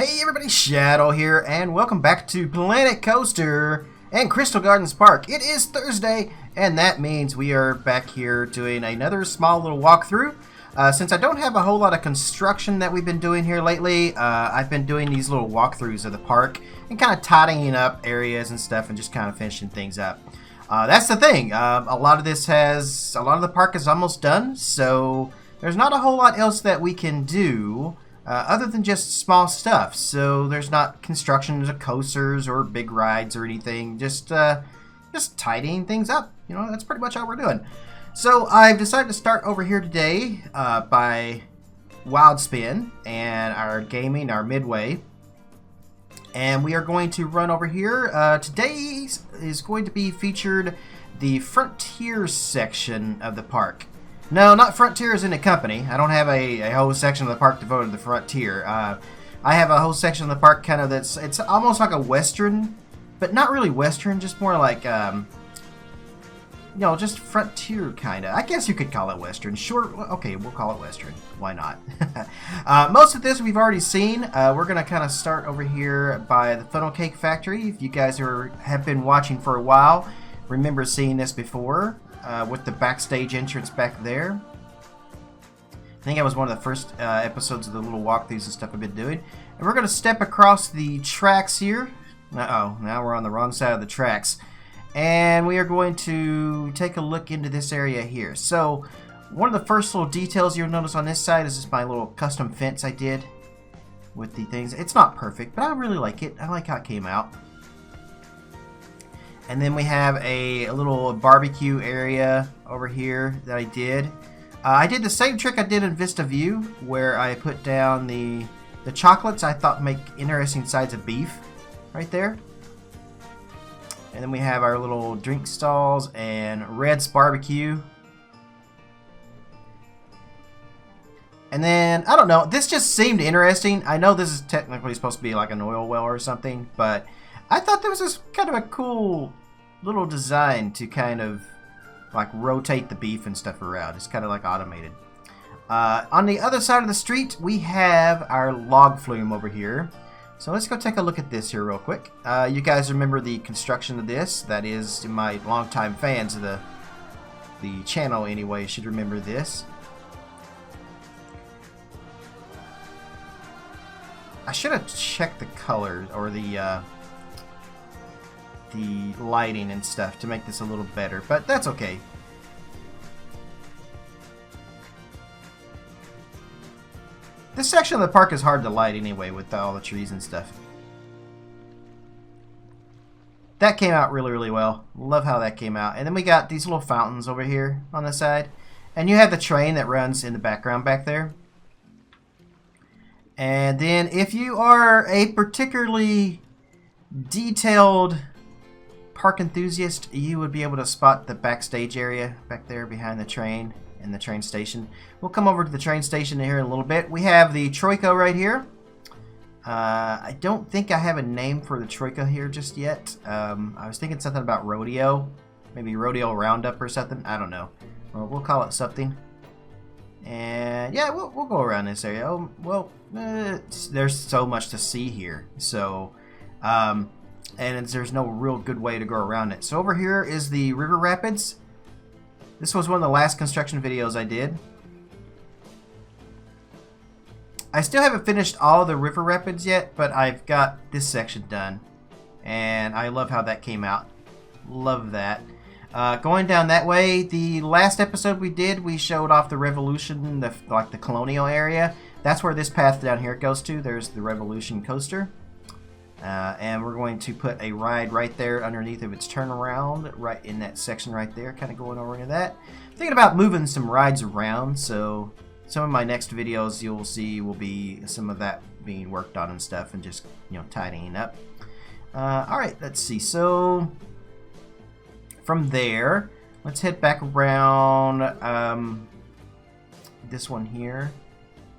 Hey everybody, Shadow here, and welcome back to Planet Coaster and Crystal Gardens Park. It is Thursday, and that means we are back here doing another small little walkthrough. Since I don't have a whole lot of construction that we've been doing here lately, I've been doing these little walkthroughs of the park and kind of tidying up areas and stuff and just kind of finishing things up. That's the thing. A lot of the park is almost done, so there's not a whole lot else that we can do. Other than just small stuff, so there's not constructions of coasters or big rides or anything, just tidying things up. You know, that's pretty much all we're doing. So I've decided to start over here today by Wild Spin and our gaming, our midway, and we are going to run over here. Today is going to be featured the Frontier section of the park. No, not Frontier as in a company. I don't have a whole section of the park devoted to the Frontier. I have a whole section of the park kind of it's almost like a Western, but not really Western, just more like, you know, just Frontier kind of. I guess you could call it Western. Sure, okay, we'll call it Western. Why not? Most of this we've already seen. We're going to kind of start over here by the Funnel Cake Factory. If you guys have been watching for a while, remember seeing this before. With the backstage entrance back there. I think that was one of the first episodes of the little walkthroughs and stuff I've been doing. And we're going to step across the tracks here. Uh-oh, now we're on the wrong side of the tracks. And we are going to take a look into this area here. So, one of the first little details you'll notice on this side is just my little custom fence I did with the things. It's not perfect, but I really like it. I like how it came out. And then we have a little barbecue area over here that I did. I did the same trick I did in Vista View, where I put down the chocolates I thought make interesting sides of beef right there. And then we have our little drink stalls and Red's Barbecue. And then, I don't know, this just seemed interesting. I know this is technically supposed to be like an oil well or something, but I thought there was this kind of a cool little design to kind of like rotate the beef and stuff around. It's kind of like automated. On the other side of the street, we have our Log FLume over here. So let's go take a look at this here real quick. You guys remember the construction of this? That is, my longtime fans of the channel anyway should remember this. I should have checked the colors or the lighting and stuff to make this a little better, but that's okay. This section of the park is hard to light anyway with all the trees and stuff. That came out really, really well. Love how that came out. And then we got these little fountains over here on the side. And you have the train that runs in the background back there. And then if you are a particularly detailed park enthusiast, you would be able to spot the backstage area back there behind the train and the train station. We'll come over to the train station here in a little bit. We have the Troika right here. I don't think I have a name for the Troika here just yet. I was thinking something about Rodeo. Maybe Rodeo Roundup or something. I don't know. Well, we'll call it something. And yeah, we'll go around this area. Oh, well, there's so much to see here. So, and there's no real good way to go around it. So over here is the River Rapids. This was one of the last construction videos I did. I still haven't finished all of the River Rapids yet, but I've got this section done. And I love how that came out. Love that. Going down that way, the last episode we did, we showed off the Revolution, like the colonial area. That's where this path down here goes to. There's the Revolution coaster. And we're going to put a ride right there underneath of its turnaround, right in that section right there, kind of going over into that. Thinking about moving some rides around, so some of my next videos you'll see will be some of that being worked on and stuff, and just, you know, tidying up. Alright, let's see. So from there, let's head back around this one here.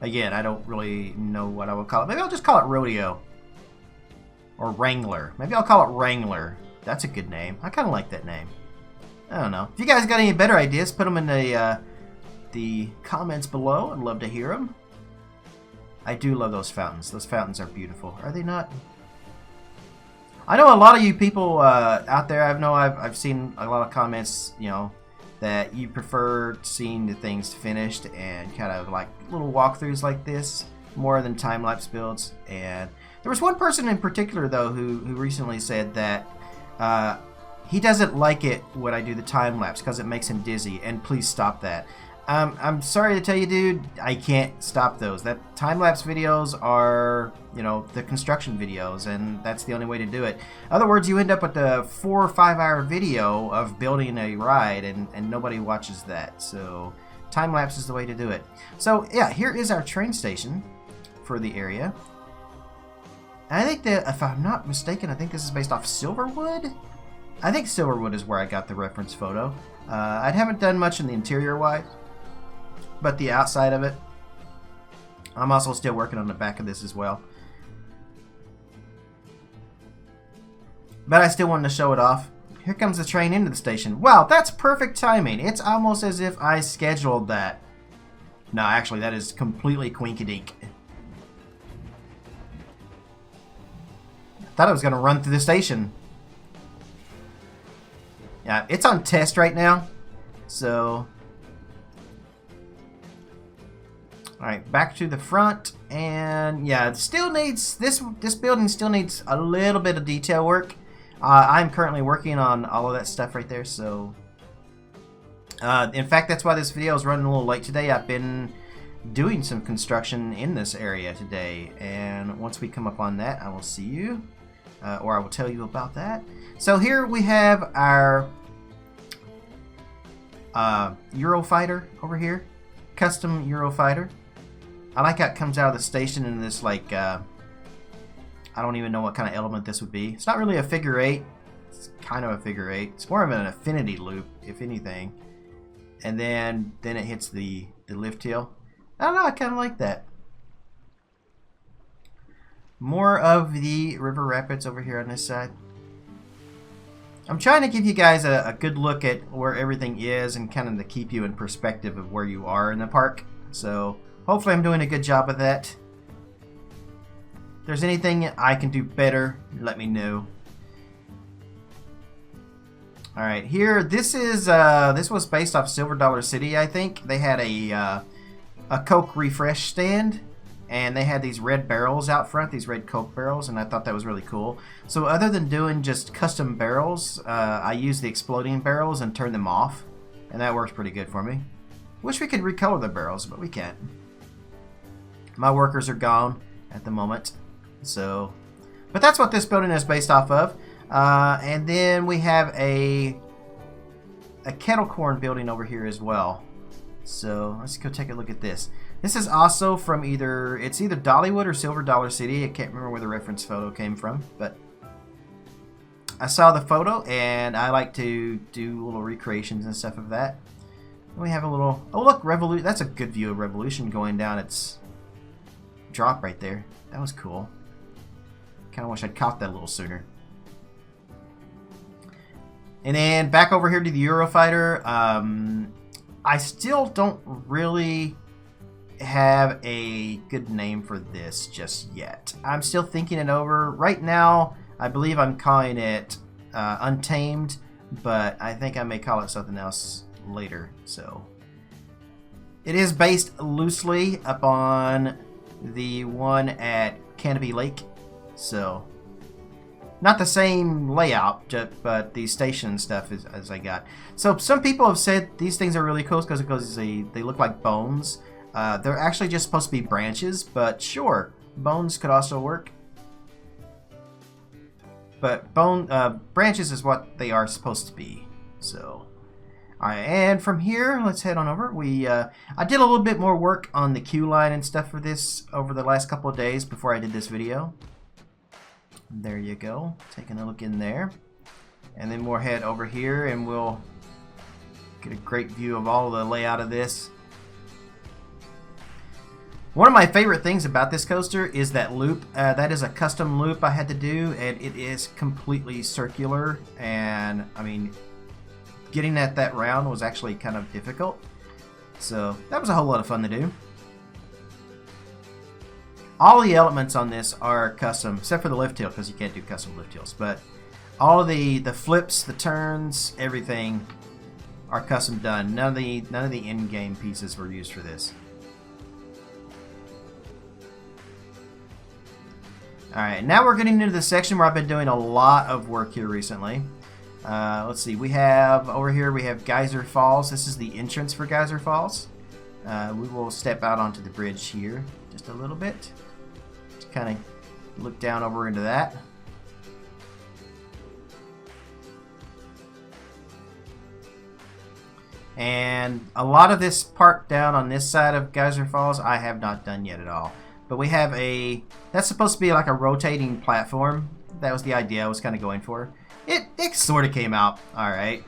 Again, I don't really know what I would call it. Maybe I'll just call it Rodeo. Or Wrangler. Maybe I'll call it Wrangler. That's a good name. I kind of like that name. I don't know. If you guys got any better ideas, put them in the comments below. I'd love to hear them. I do love those fountains. Those fountains are beautiful. Are they not? I know a lot of you people out there, I've seen a lot of comments, you know, that you prefer seeing the things finished and kind of like little walkthroughs like this more than time-lapse builds. And there was one person in particular, though, who recently said that he doesn't like it when I do the time-lapse because it makes him dizzy, and please stop that. I'm sorry to tell you, dude, I can't stop those. That time-lapse videos are, you know, the construction videos, and that's the only way to do it. In other words, you end up with a 4 or 5 hour video of building a ride, and nobody watches that. So time-lapse is the way to do it. So yeah, here is our train station for the area. And I think that, if I'm not mistaken, I think this is based off Silverwood. I think Silverwood is where I got the reference photo. I haven't done much in the interior-wise, but the outside of it, I'm also still working on the back of this as well. But I still wanted to show it off. Here comes the train into the station. Wow, that's perfect timing. It's almost as if I scheduled that. No, actually, that is completely quinky-dink. Thought I was going to run through the station. Yeah, it's on test right now. So... Alright, back to the front, and yeah, it still needs, this building still needs a little bit of detail work. I'm currently working on all of that stuff right there, so... in fact, that's why this video is running a little late today. I've been doing some construction in this area today, and once we come up on that, I will see you, or I will tell you about that. So here we have our Eurofighter over here, custom Eurofighter. I like how it comes out of the station in this, like, I don't even know what kind of element this would be. It's not really a figure eight. It's kind of a figure eight. It's more of an affinity loop, if anything. And then it hits the lift hill. I don't know, I kind of like that. More of the river rapids over here on this side. I'm trying to give you guys a good look at where everything is and kind of to keep you in perspective of where you are in the park. So... hopefully I'm doing a good job of that. If there's anything I can do better, let me know. Alright, here, this was based off Silver Dollar City, I think. They had a Coke refresh stand, and they had these red barrels out front, these red Coke barrels, and I thought that was really cool. So other than doing just custom barrels, I used the exploding barrels and turned them off, and that works pretty good for me. Wish we could recolor the barrels, but we can't. My workers are gone at the moment, so, but that's what this building is based off of. And then we have a kettle corn building over here as well. So let's go take a look at this. This is also from it's either Dollywood or Silver Dollar City. I can't remember where the reference photo came from, but I saw the photo and I like to do little recreations and stuff of that. We have a little, oh look, Revolution. That's a good view of Revolution going down its drop right there. That was cool. Kind of wish I'd caught that a little sooner. And then back over here to the Eurofighter. I still don't really have a good name for this just yet. I'm still thinking it over. Right now, I believe I'm calling it Untamed, but I think I may call it something else later. So it is based loosely upon the one at Canopy Lake, so not the same layout, but the station stuff as I got. So some people have said these things are really cool because they look like bones. They're actually just supposed to be branches, but sure, bones could also work. But branches is what they are supposed to be. So. Alright, and from here, let's head on over. I did a little bit more work on the queue line and stuff for this over the last couple of days before I did this video. There you go. Taking a look in there. And then we'll head over here and we'll get a great view of all the layout of this. One of my favorite things about this coaster is that loop. That is a custom loop I had to do, and it is completely circular. And, I mean, getting that round was actually kind of difficult. So, that was a whole lot of fun to do. All the elements on this are custom, except for the lift hill, because you can't do custom lift hills. But all of the flips, the turns, everything are custom done. None of the in-game pieces were used for this. Alright, now we're getting into the section where I've been doing a lot of work here recently. Let's see, we have, over here we have Geyser Falls. This is the entrance for Geyser Falls. We will step out onto the bridge here just a little bit to kind of look down over into that. And a lot of this part down on this side of Geyser Falls I have not done yet at all. But we have that's supposed to be like a rotating platform. That was the idea I was kind of going for. It sort of came out alright.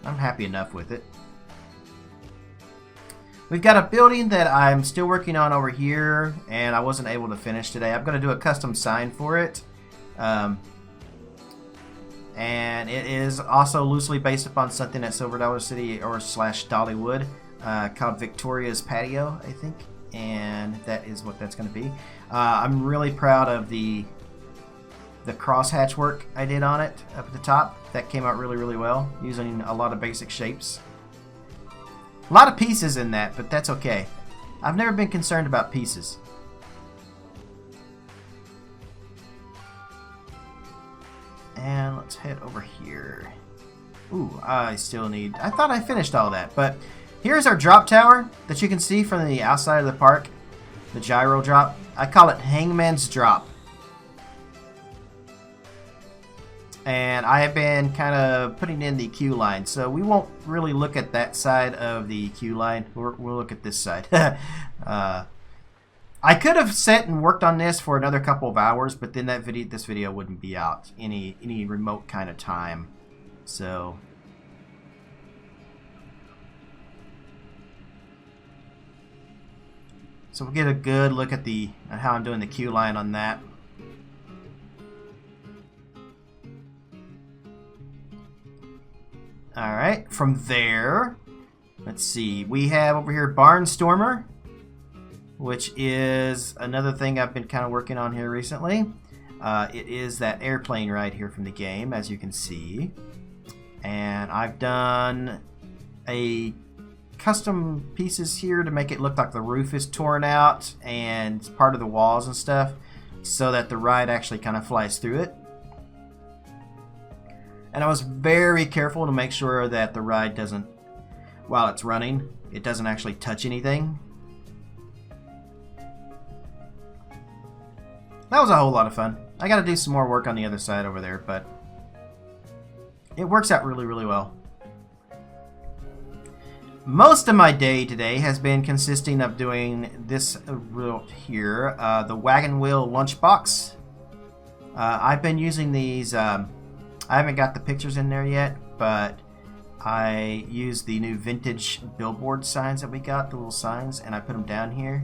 I'm happy enough with it. We've got a building that I'm still working on over here, and I wasn't able to finish today. I'm going to do a custom sign for it. And it is also loosely based upon something at Silver Dollar City or / Dollywood called Victoria's Patio, I think. And that is what that's going to be. I'm really proud of the crosshatch work I did on it up at the top. That came out really, really well, using a lot of basic shapes. A lot of pieces in that, but that's okay. I've never been concerned about pieces. And let's head over here. Ooh, I thought I finished all that, but here's our drop tower that you can see from the outside of the park. The gyro drop. I call it Hangman's Drop. And I have been kind of putting in the queue line, so we won't really look at that side of the queue line. We'll look at this side. I could have sat and worked on this for another couple of hours, but then this video wouldn't be out any remote kind of time. So we'll get a good look at how I'm doing the queue line on that. Alright, from there, let's see, we have over here Barnstormer, which is another thing I've been kind of working on here recently. It is that airplane right here from the game, as you can see. And I've done a custom pieces here to make it look like the roof is torn out and part of the walls and stuff, so that the ride actually kind of flies through it. And I was very careful to make sure that the ride doesn't, while it's running, it doesn't actually touch anything. That was a whole lot of fun. I got to do some more work on the other side over there, but it works out really, really well. Most of my day today has been consisting of doing this route here, the wagon wheel lunchbox. I've been using these. I haven't got the pictures in there yet, but I used the new vintage billboard signs that we got, the little signs, and I put them down here.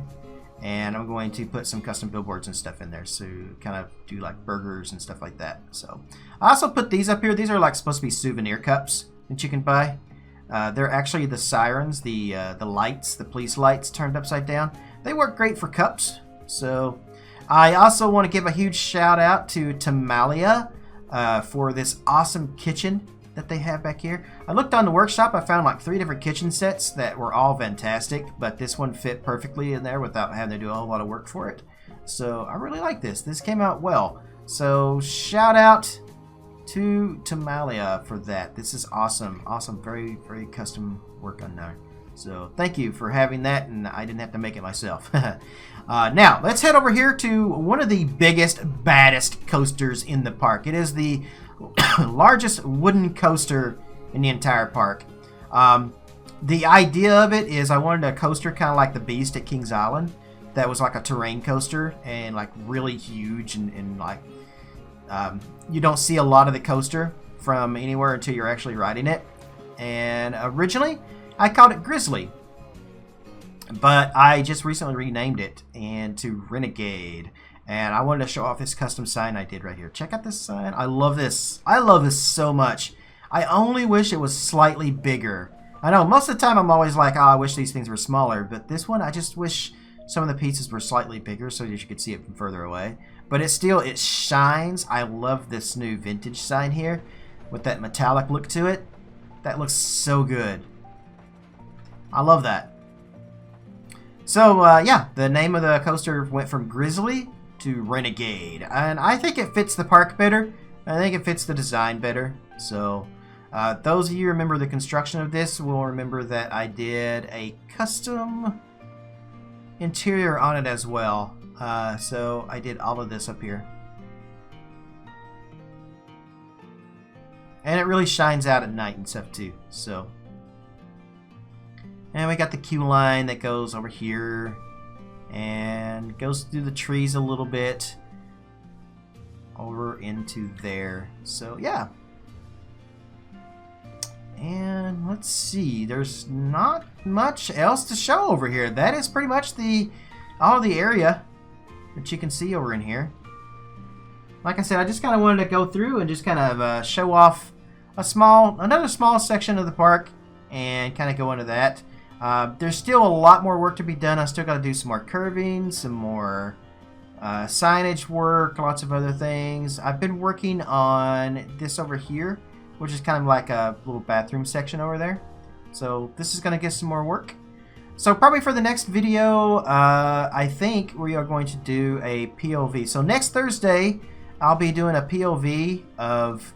And I'm going to put some custom billboards and stuff in there, so kind of do like burgers and stuff like that. So I also put these up here. These are like supposed to be souvenir cups that you can buy. They're actually the sirens, the lights, the police lights turned upside down. They work great for cups. So I also want to give a huge shout out to Tamalia for this awesome kitchen that they have back here. I looked on the workshop. I found like 3 different kitchen sets that were all fantastic, but this one fit perfectly in there without having to do a whole lot of work for it. So I really like this. This came out well. So shout out to Tamalia for that. This is awesome. Awesome. Very, very custom work on there. So thank you for having that, and I didn't have to make it myself. Now, let's head over here to one of the biggest, baddest coasters in the park. It is the largest wooden coaster in the entire park. The idea of it is I wanted a coaster kind of like the Beast at Kings Island that was like a terrain coaster and like really huge and like you don't see a lot of the coaster from anywhere until you're actually riding it. And originally I called it Grizzly, but I just recently renamed it to Renegade. And I wanted to show off this custom sign I did right here. Check out this sign. I love this. I love this so much. I only wish it was slightly bigger. I know most of the time I'm always like, oh, I wish these things were smaller. But this one, I just wish Some of the pieces were slightly bigger so that you could see it from further away. But it shines. I love this new vintage sign here with that metallic look to it. That looks so good. I love that. So, yeah, the name of the coaster went from Grizzly to Renegade. And I think it fits the park better. I think it fits the design better. So, those of you who remember the construction of this will remember that I did a custom interior on it as well. So I did all of this up here. And it really shines out at night and stuff too. So, and we got the queue line that goes over here and goes through the trees a little bit over into there. So yeah. And let's see, there's not much else to show over here. That is pretty much all of the area that you can see over in here. Like I said, I just kind of wanted to go through and just kind of show off another small section of the park and kind of go into that. There's still a lot more work to be done. I still got to do some more curving, some more signage work, lots of other things. I've been working on this over here, which is kind of like a little bathroom section over there. So this is going to get some more work. So probably for the next video, I think we are going to do a POV. So next Thursday, I'll be doing a POV of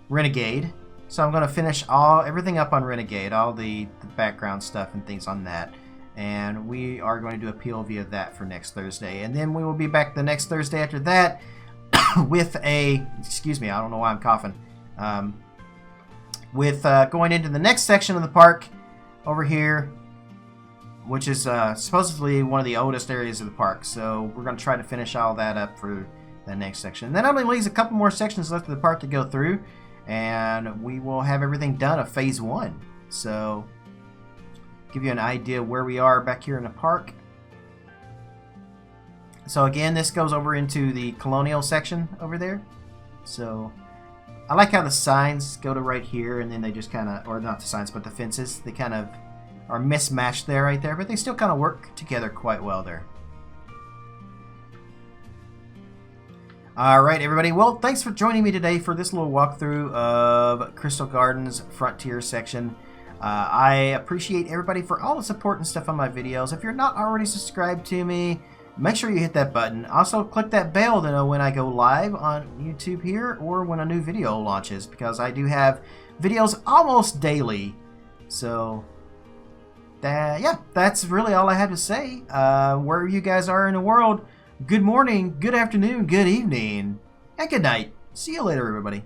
Renegade. So I'm going to finish everything up on Renegade, all the background stuff and things on that. And we are going to do a POV of that for next Thursday. And then we will be back the next Thursday after that with excuse me, I don't know why I'm coughing. Going into the next section of the park over here, which is supposedly one of the oldest areas of the park. So we're going to try to finish all that up for the next section. And that only leaves a couple more sections left of the park to go through, and we will have everything done of Phase 1. So give you an idea where we are back here in the park. So again, this goes over into the colonial section over there. So I like how the signs go to right here, and then they just kind of, or not the signs, but the fences, they kind of are mismatched there, right there, but they still kind of work together quite well there. Alright, everybody. Well, thanks for joining me today for this little walkthrough of Crystal Gardens Frontier section. I appreciate everybody for all the support and stuff on my videos. If you're not already subscribed to me, make sure you hit that button. Also, click that bell to know when I go live on YouTube here or when a new video launches, because I do have videos almost daily. So, yeah, that's really all I have to say. Wherever you guys are in the world, good morning, good afternoon, good evening, and good night. See you later, everybody.